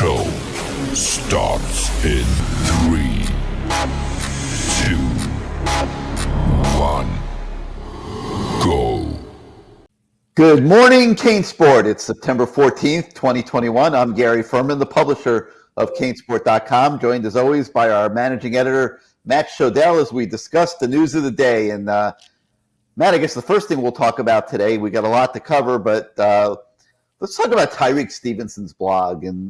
show starts in 3, 2, 1, go. Good morning, CaneSport. It's September 14th, 2021. I'm Gary Ferman, the publisher of CaneSport.com, joined as always by our managing editor, Matt Shodell, as we discuss the news of the day. And Matt, I guess the first thing we'll talk about today, we got a lot to cover, but let's talk about Tyreek Stevenson's blog. And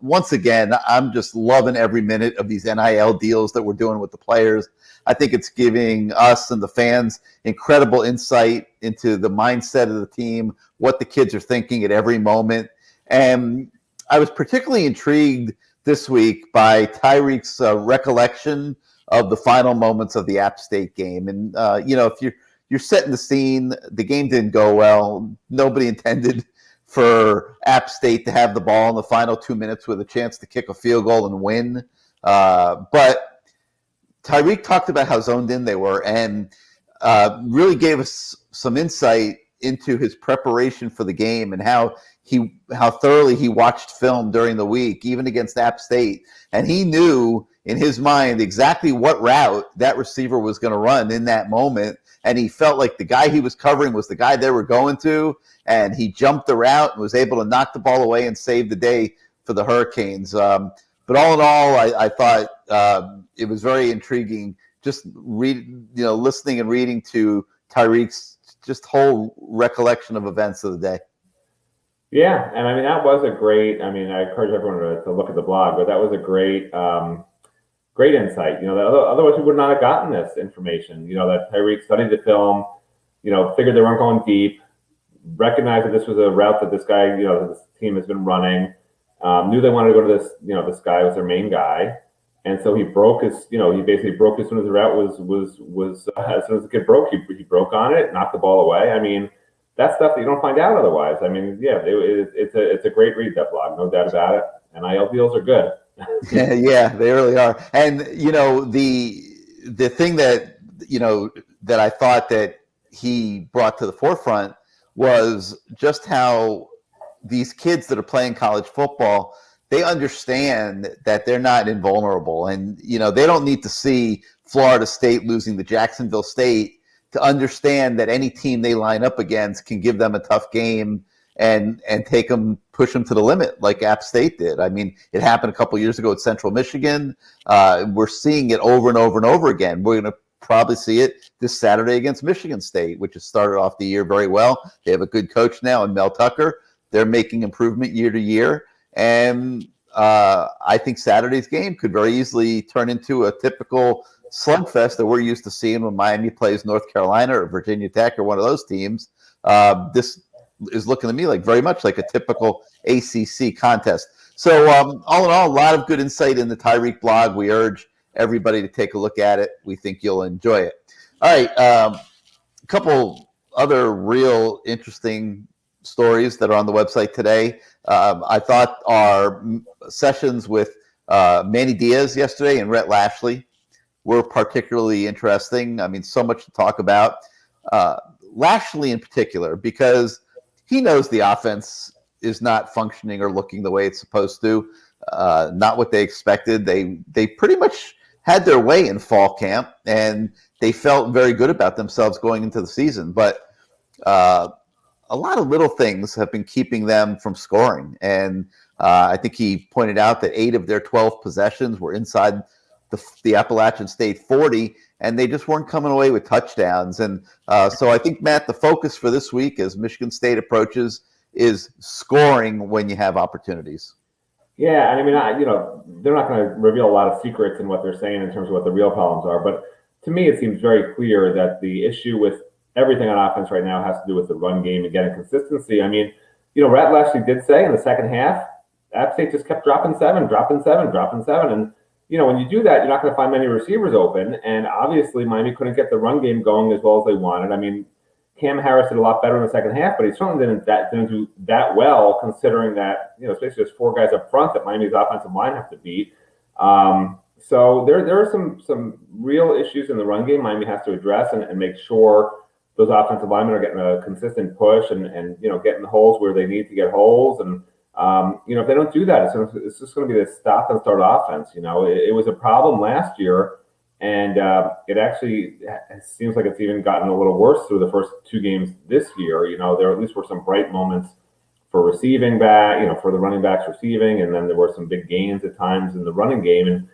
once again, I'm just loving every minute of these NIL deals that we're doing with the players. I think it's giving us and the fans incredible insight into the mindset of the team, what the kids are thinking at every moment. And I was particularly intrigued this week by Tyreek's recollection of the final moments of the App State game. And, if you're setting the scene, the game didn't go well. Nobody intended for App State to have the ball in the final 2 minutes with a chance to kick a field goal and win. But Tyreek talked about how zoned in they were and really gave us some insight into his preparation for the game and how thoroughly he watched film during the week, even against App State. And he knew in his mind exactly what route that receiver was going to run in that moment. And he felt like the guy he was covering was the guy they were going to. And he jumped the route and was able to knock the ball away and save the day for the Hurricanes. But all in all, I thought it was very intriguing just listening and reading to Tyreek's just whole recollection of events of the day. Yeah, and I mean, that was a great, I encourage everyone to look at the blog, but that was a great great insight. Otherwise we would not have gotten this information, that Tyreek studied the film, figured they weren't going deep, recognized that this was a route that this guy, this team has been running, knew they wanted to go to this, this guy was their main guy. And so he broke his, he basically broke as soon as the route was as soon as the kid broke, he broke on it, knocked the ball away. I mean, that's stuff that you don't find out otherwise. I mean, yeah, it's a great read, that blog, no doubt about it. NIL deals are good. Yeah, they really are. And the thing that that I thought that he brought to the forefront was just how these kids that are playing college football, they understand that they're not invulnerable, and they don't need to see Florida State losing to Jacksonville State to understand that any team they line up against can give them a tough game and push them to the limit like App State did. I mean, it happened a couple of years ago at Central Michigan. We're seeing it over and over and over again. We're going to probably see it this Saturday against Michigan State, which has started off the year very well. They have a good coach now in Mel Tucker. They're making improvement year to year. And I think Saturday's game could very easily turn into a typical slugfest that we're used to seeing when Miami plays North Carolina or Virginia Tech or one of those teams. This is looking to me like very much like a typical ACC contest. So all in all, a lot of good insight in the Tyreek blog. We urge everybody to take a look at it. We think you'll enjoy it. All right, a couple other real interesting stories that are on the website today. I thought our sessions with Manny Diaz yesterday and Rhett Lashley were particularly interesting. I mean, so much to talk about. Lashley in particular, because he knows the offense is not functioning or looking the way it's supposed to, not what they expected. They pretty much had their way in fall camp, and they felt very good about themselves going into the season. But a lot of little things have been keeping them from scoring. And I think he pointed out that 8 of their 12 possessions were inside the Appalachian State 40, and they just weren't coming away with touchdowns. And so I think, Matt, the focus for this week as Michigan State approaches is scoring when you have opportunities. Yeah, and I mean, they're not going to reveal a lot of secrets in what they're saying in terms of what the real problems are. But to me, it seems very clear that the issue with everything on offense right now has to do with the run game and getting consistency. I mean, Rhett Lashley did say in the second half, App State just kept dropping seven. And, when you do that, you're not going to find many receivers open. And obviously, Miami couldn't get the run game going as well as they wanted. I mean, Cam Harris did a lot better in the second half, but he certainly didn't do that well, considering that, especially there's 4 guys up front that Miami's offensive line have to beat. So there are some real issues in the run game Miami has to address and make sure those offensive linemen are getting a consistent push and getting holes where they need to get holes. And If they don't do that, it's just going to be this stop and start offense. It was a problem last year, and it actually seems like it's even gotten a little worse through the first two games this year. There at least were some bright moments for receiving back, for the running backs receiving, and then there were some big gains at times in the running game, and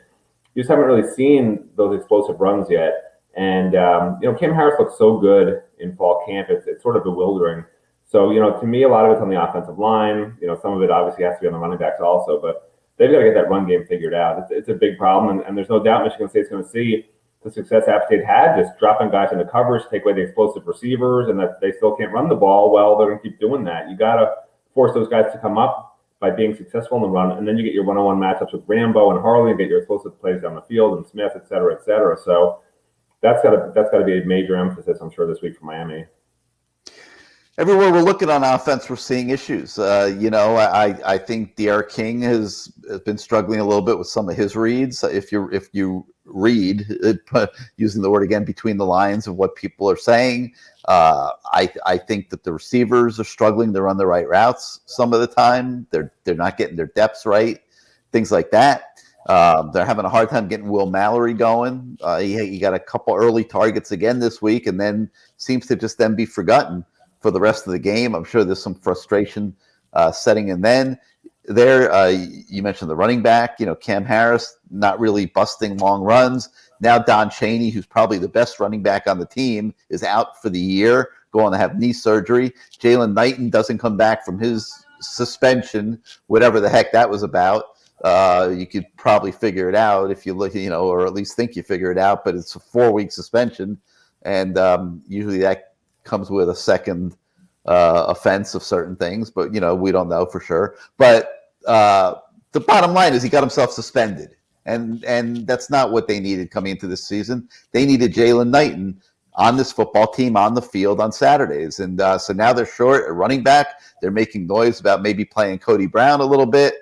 you just haven't really seen those explosive runs yet. And Cam Harris looks so good in fall camp; it's sort of bewildering. So to me, a lot of it's on the offensive line. Some of it obviously has to be on the running backs also, but they've got to get that run game figured out. It's a big problem, and there's no doubt Michigan State's going to see the success App State had, just dropping guys into coverage, take away the explosive receivers, and that they still can't run the ball. Well, they're going to keep doing that. You got to force those guys to come up by being successful in the run, and then you get your one-on-one matchups with Rambo and Harley, and get your explosive plays down the field, and Smith, et cetera, et cetera. So that's got to be a major emphasis, I'm sure, this week for Miami. Everywhere we're looking on offense, we're seeing issues. I think De'Ara King has been struggling a little bit with some of his reads. If you read, using the word again, between the lines of what people are saying, I think that the receivers are struggling to run the right routes some of the time. They're not getting their depths right, things like that. They're having a hard time getting Will Mallory going. He got a couple early targets again this week, and then seems to just then be forgotten for the rest of the game. I'm sure there's some frustration setting in then. You mentioned the running back, Cam Harris, not really busting long runs. Now Don Chaney, who's probably the best running back on the team, is out for the year, going to have knee surgery. Jalen Knighton doesn't come back from his suspension, whatever the heck that was about. You could probably figure it out if you look, or at least think you figure it out, but it's a 4-week suspension. And usually that comes with a second offense of certain things, but we don't know for sure. But the bottom line is he got himself suspended, and that's not what they needed coming into this season. They needed Jalen Knighton on this football team on the field on Saturdays, and so now they're short a running back. They're making noise about maybe playing Cody Brown a little bit.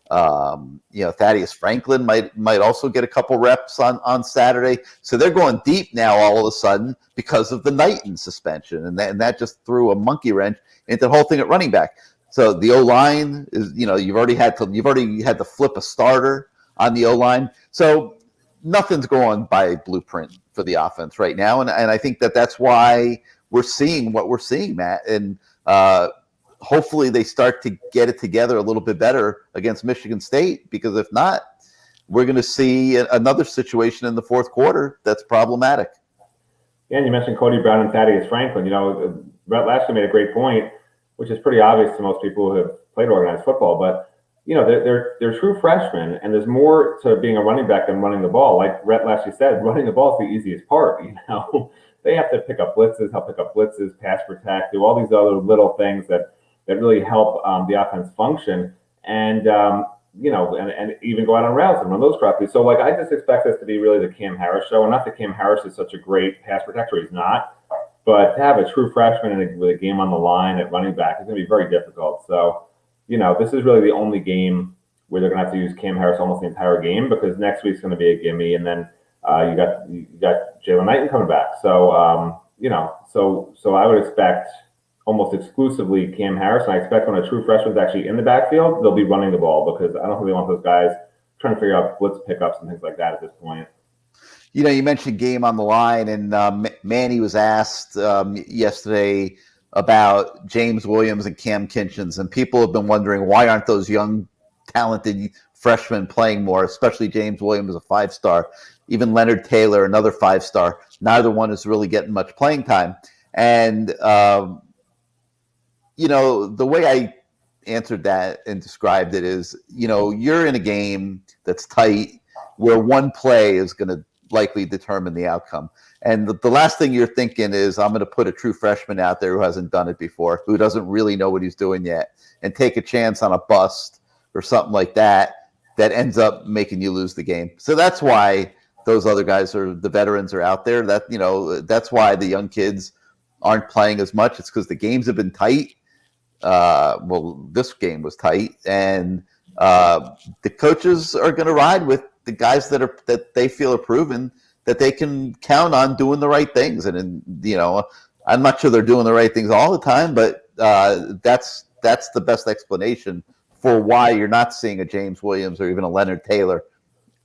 Thaddeus Franklin might also get a couple reps on Saturday. So they're going deep now all of a sudden because of the Knighton suspension, and that just threw a monkey wrench into the whole thing at running back. So the O-line is, you've already had to flip a starter on the O-line. So nothing's going by blueprint for the offense right now, and I think that's why we're seeing what we're seeing, Matt. And hopefully they start to get it together a little bit better against Michigan State, because if not, we're going to see another situation in the fourth quarter that's problematic. Yeah, and you mentioned Cody Brown and Thaddeus Franklin. Brett Lashley made a great point, which is pretty obvious to most people who have played organized football, but they're true freshmen, and there's more to being a running back than running the ball. Like Brett Lashley said, running the ball is the easiest part. They have to pick up blitzes, pass protect, do all these other little things that really help the offense function, and and even go out on routes and run those properly. So I just expect this to be really the Cam Harris show, and not that Cam Harris is such a great pass protector, he's not, but to have a true freshman with a game on the line at running back is going to be very difficult. So this is really the only game where they're going to have to use Cam Harris almost the entire game, because next week's going to be a gimme, and then you got Jalen Knighton coming back. So so I would expect almost exclusively Cam Harris, and I expect when a true freshman's actually in the backfield, they'll be running the ball, because I don't think they want those guys trying to figure out blitz pickups and things like that at this point. You mentioned game on the line, and Manny was asked yesterday about James Williams and Cam Kinchens, and people have been wondering, why aren't those young, talented freshmen playing more, especially James Williams, a 5-star, even Leonard Taylor, another 5-star. Neither one is really getting much playing time. And the way I answered that and described it is, you're in a game that's tight where one play is going to likely determine the outcome. And the last thing you're thinking is, I'm going to put a true freshman out there who hasn't done it before, who doesn't really know what he's doing yet, and take a chance on a bust or something like that ends up making you lose the game. So that's why those other guys, the veterans, are out there. That's why the young kids aren't playing as much. It's because the games have been tight. This game was tight, and the coaches are going to ride with the guys that they feel are proven that they can count on doing the right things. And I'm not sure they're doing the right things all the time, but that's the best explanation for why you're not seeing a James Williams or even a Leonard Taylor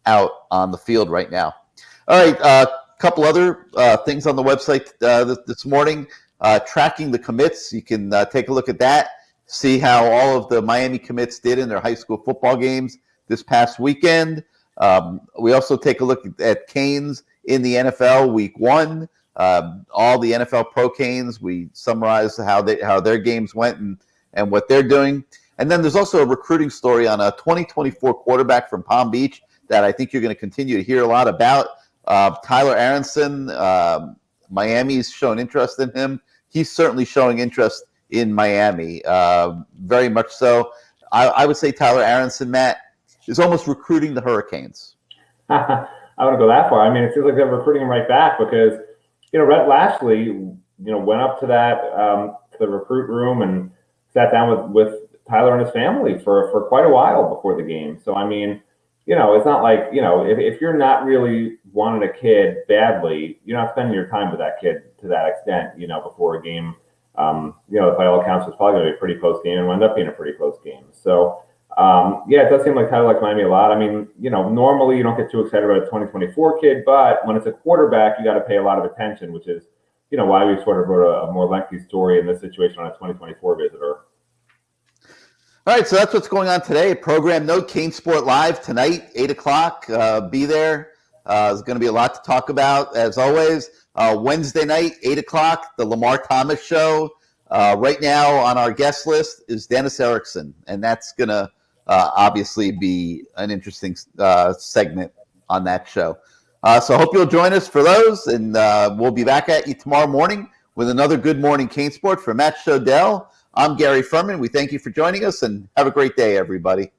out on the field right now. All right, a couple other things on the website this morning. Tracking the commits. You can take a look at that, see how all of the Miami commits did in their high school football games this past weekend. We also take a look at Canes in the NFL Week 1. All the NFL Pro Canes. We summarize how their games went and what they're doing. And then there's also a recruiting story on a 2024 quarterback from Palm Beach that I think you're going to continue to hear a lot about. Tyler Aronson, Miami's shown interest in him. He's certainly showing interest in Miami, very much so. I would say Tyler Aronson, Matt, is almost recruiting the Hurricanes. I wouldn't go that far. I mean, it feels like they're recruiting him right back because, Rhett Lashley, went up to that to the recruit room and sat down with Tyler and his family for quite a while before the game. So, I mean, it's not like, if you're not really wanting a kid badly, you're not spending your time with that kid to that extent, before a game. By all accounts, it's probably going to be a pretty close game and wound up being a pretty close game. So, it does seem like Tyler likes Miami a lot. I mean, normally you don't get too excited about a 2024 kid, but when it's a quarterback, you got to pay a lot of attention, which is, why we sort of wrote a more lengthy story in this situation on a 2024 visitor. All right, so that's what's going on today. Program note, CaneSport Live tonight, 8 o'clock. Be there. There's going to be a lot to talk about, as always. Wednesday night, 8 o'clock, the Lamar Thomas Show. Right now on our guest list is Dennis Erickson, and that's going to obviously be an interesting segment on that show. So I hope you'll join us for those, and we'll be back at you tomorrow morning with another Good Morning CaneSport. For Matt Shodell, I'm Gary Ferman. We thank you for joining us, and have a great day, everybody.